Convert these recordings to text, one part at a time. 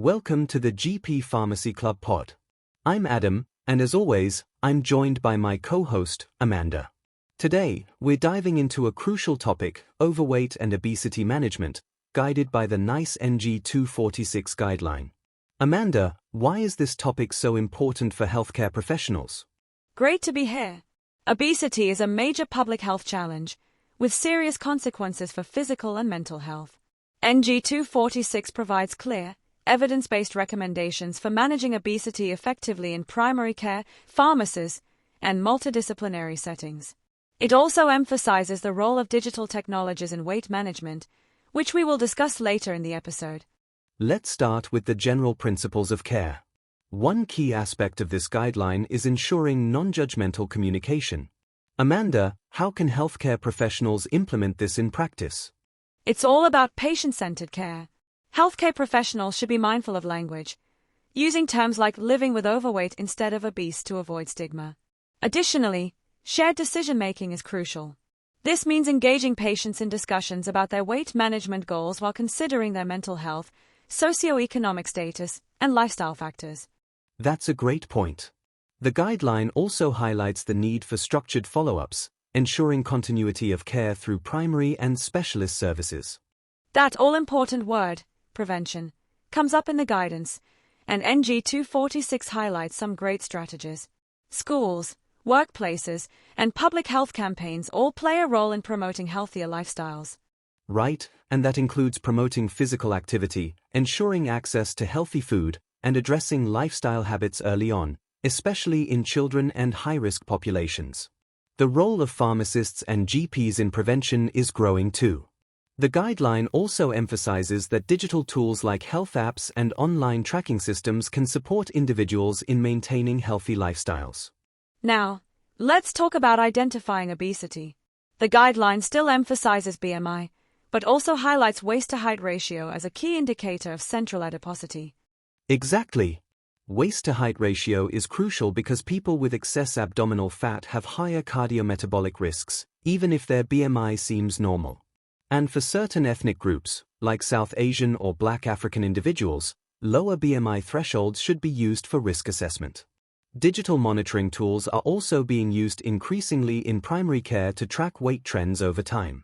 Welcome to the GP Pharmacy Club pod. I'm Adam, and as always, I'm joined by my co-host, Amanda. Today, we're diving into a crucial topic, overweight and obesity management, guided by the NICE NG246 guideline. Amanda, why is this topic so important for healthcare professionals? Great to be here. Obesity is a major public health challenge, with serious consequences for physical and mental health. NG246 provides clear, evidence-based recommendations for managing obesity effectively in primary care, pharmacies, and multidisciplinary settings. It also emphasizes the role of digital technologies in weight management, which we will discuss later in the episode. Let's start with the general principles of care. One key aspect of this guideline is ensuring non-judgmental communication. Amanda, how can healthcare professionals implement this in practice? It's all about patient-centered care. Healthcare professionals should be mindful of language, using terms like living with overweight instead of obese to avoid stigma. Additionally, shared decision-making is crucial. This means engaging patients in discussions about their weight management goals while considering their mental health, socioeconomic status, and lifestyle factors. That's a great point. The guideline also highlights the need for structured follow-ups, ensuring continuity of care through primary and specialist services. That all-important word, prevention, comes up in the guidance, and NG246 highlights some great strategies. Schools, workplaces, and public health campaigns all play a role in promoting healthier lifestyles. Right, and that includes promoting physical activity, ensuring access to healthy food, and addressing lifestyle habits early on, especially in children and high-risk populations. The role of pharmacists and GPs in prevention is growing too. The guideline also emphasizes that digital tools like health apps and online tracking systems can support individuals in maintaining healthy lifestyles. Now, let's talk about identifying obesity. The guideline still emphasizes BMI, but also highlights waist-to-height ratio as a key indicator of central adiposity. Exactly. Waist-to-height ratio is crucial because people with excess abdominal fat have higher cardiometabolic risks, even if their BMI seems normal. And for certain ethnic groups, like South Asian or Black African individuals, lower BMI thresholds should be used for risk assessment. Digital monitoring tools are also being used increasingly in primary care to track weight trends over time.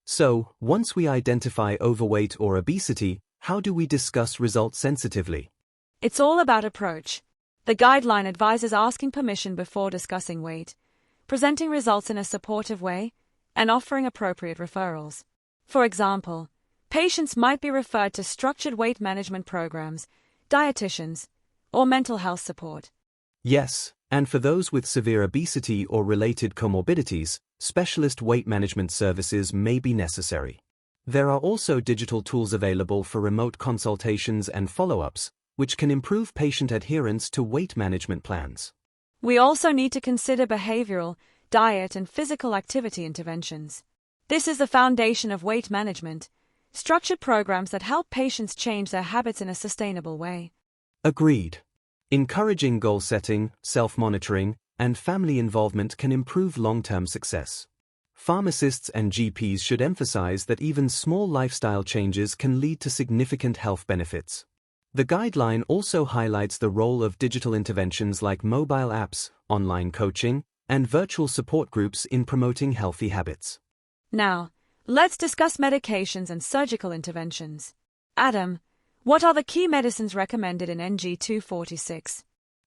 So, once we identify overweight or obesity, how do we discuss results sensitively? It's all about approach. The guideline advises asking permission before discussing weight, presenting results in a supportive way, and offering appropriate referrals. For example, patients might be referred to structured weight management programs, dietitians, or mental health support. Yes, and for those with severe obesity or related comorbidities, specialist weight management services may be necessary. There are also digital tools available for remote consultations and follow-ups, which can improve patient adherence to weight management plans. We also need to consider behavioral, diet, and physical activity interventions. This is the foundation of weight management, structured programs that help patients change their habits in a sustainable way. Agreed. Encouraging goal setting, self-monitoring, and family involvement can improve long-term success. Pharmacists and GPs should emphasize that even small lifestyle changes can lead to significant health benefits. The guideline also highlights the role of digital interventions like mobile apps, online coaching, and virtual support groups in promoting healthy habits. Now, let's discuss medications and surgical interventions. Adam, what are the key medicines recommended in NG246?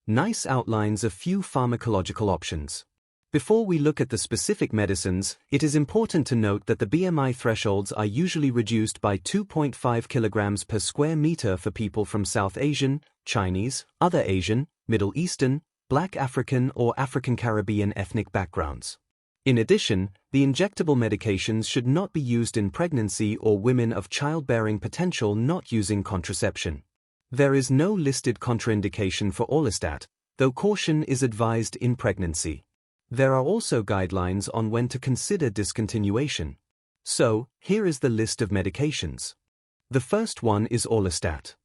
NICE outlines a few pharmacological options. Before we look at the specific medicines, it is important to note that the BMI thresholds are usually reduced by 2.5 kilograms per square meter for people from South Asian, Chinese, other Asian, Middle Eastern, Black African or African Caribbean ethnic backgrounds. In addition, the injectable medications should not be used in pregnancy or women of childbearing potential not using contraception. There is no listed contraindication for orlistat, though caution is advised in pregnancy. There are also guidelines on when to consider discontinuation. So, here is the list of medications. The first one is orlistat.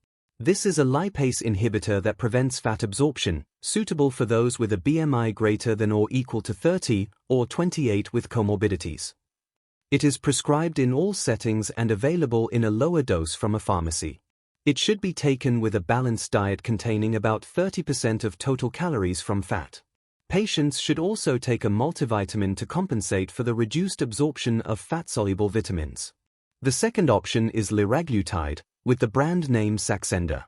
This is a lipase inhibitor that prevents fat absorption, suitable for those with a BMI greater than or equal to 30 or 28 with comorbidities. It is prescribed in all settings and available in a lower dose from a pharmacy. It should be taken with a balanced diet containing about 30% of total calories from fat. Patients should also take a multivitamin to compensate for the reduced absorption of fat-soluble vitamins. The second option is liraglutide, with the brand name Saxenda.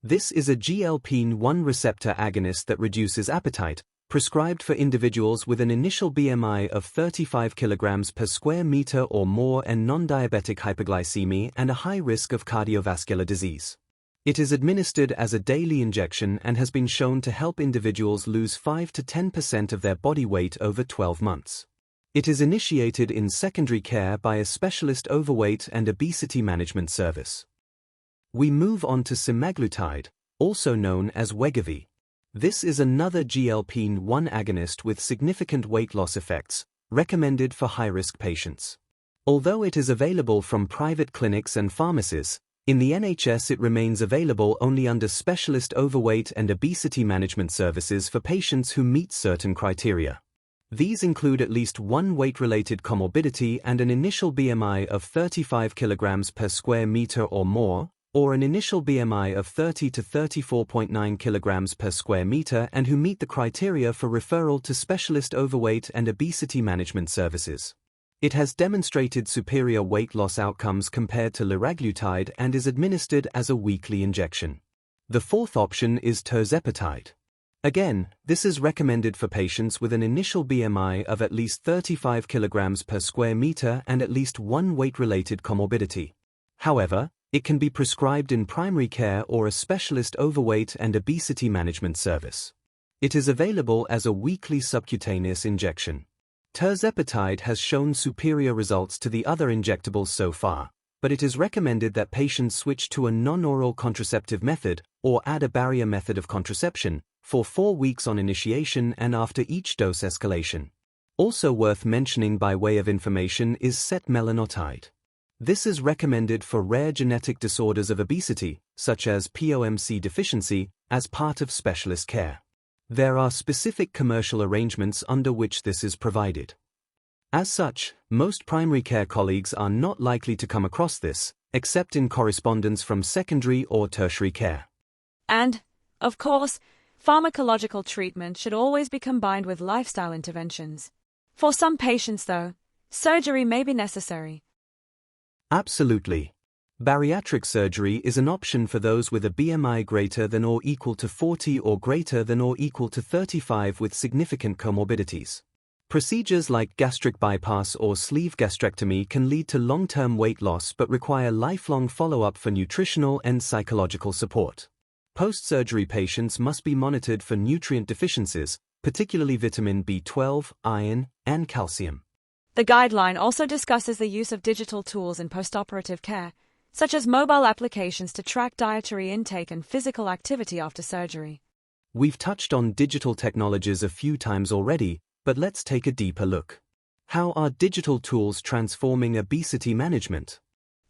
This is a GLP-1 receptor agonist that reduces appetite, prescribed for individuals with an initial BMI of 35 kg per square meter or more and non-diabetic hyperglycemia and a high risk of cardiovascular disease. It is administered as a daily injection and has been shown to help individuals lose 5 to 10% of their body weight over 12 months. It is initiated in secondary care by a specialist overweight and obesity management service. We move on to semaglutide, also known as Wegovy. This is another GLP-1 agonist with significant weight loss effects, recommended for high-risk patients. Although it is available from private clinics and pharmacies, in the NHS it remains available only under specialist overweight and obesity management services for patients who meet certain criteria. These include at least one weight-related comorbidity and an initial BMI of 35 kg per square meter or more, or an initial BMI of 30 to 34.9 kg per square meter and who meet the criteria for referral to specialist overweight and obesity management services. It has demonstrated superior weight loss outcomes compared to liraglutide and is administered as a weekly injection. The fourth option is tirzepatide. Again, this is recommended for patients with an initial BMI of at least 35 kg per square meter and at least one weight-related comorbidity. However, it can be prescribed in primary care or a specialist overweight and obesity management service. It is available as a weekly subcutaneous injection. Tirzepatide has shown superior results to the other injectables so far, but it is recommended that patients switch to a non-oral contraceptive method or add a barrier method of contraception for 4 weeks on initiation and after each dose escalation. Also worth mentioning by way of information is setmelanotide. This is recommended for rare genetic disorders of obesity, such as POMC deficiency, as part of specialist care. There are specific commercial arrangements under which this is provided. As such, most primary care colleagues are not likely to come across this, except in correspondence from secondary or tertiary care. And, of course, pharmacological treatment should always be combined with lifestyle interventions. For some patients, though, surgery may be necessary. Absolutely. Bariatric surgery is an option for those with a BMI greater than or equal to 40 or greater than or equal to 35 with significant comorbidities. Procedures like gastric bypass or sleeve gastrectomy can lead to long-term weight loss but require lifelong follow-up for nutritional and psychological support. Post-surgery patients must be monitored for nutrient deficiencies, particularly vitamin B12, iron, and calcium. The guideline also discusses the use of digital tools in postoperative care, such as mobile applications to track dietary intake and physical activity after surgery. We've touched on digital technologies a few times already, but let's take a deeper look. How are digital tools transforming obesity management?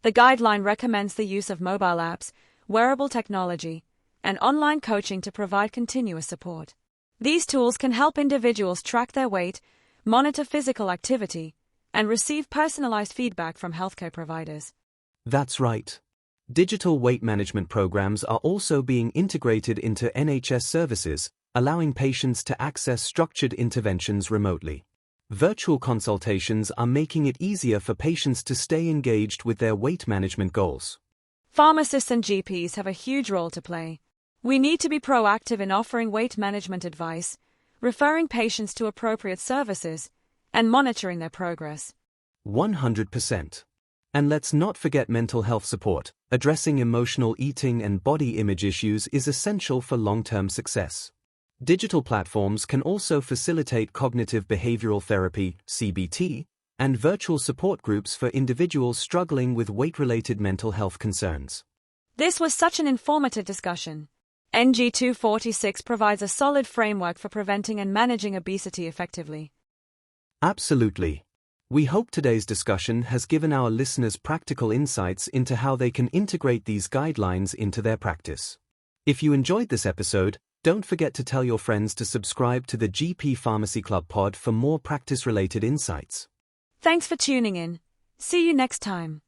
The guideline recommends the use of mobile apps, wearable technology, and online coaching to provide continuous support. These tools can help individuals track their weight, monitor physical activity, and receive personalized feedback from healthcare providers. That's right. Digital weight management programs are also being integrated into NHS services, allowing patients to access structured interventions remotely. Virtual consultations are making it easier for patients to stay engaged with their weight management goals. Pharmacists and GPs have a huge role to play. We need to be proactive in offering weight management advice, referring patients to appropriate services, and monitoring their progress. 100%. And let's not forget mental health support. Addressing emotional eating and body image issues is essential for long-term success. Digital platforms can also facilitate cognitive behavioral therapy, CBT, and virtual support groups for individuals struggling with weight-related mental health concerns. This was such an informative discussion. NG246 provides a solid framework for preventing and managing obesity effectively. Absolutely. We hope today's discussion has given our listeners practical insights into how they can integrate these guidelines into their practice. If you enjoyed this episode, don't forget to tell your friends to subscribe to the GP Pharmacy Club pod for more practice-related insights. Thanks for tuning in. See you next time.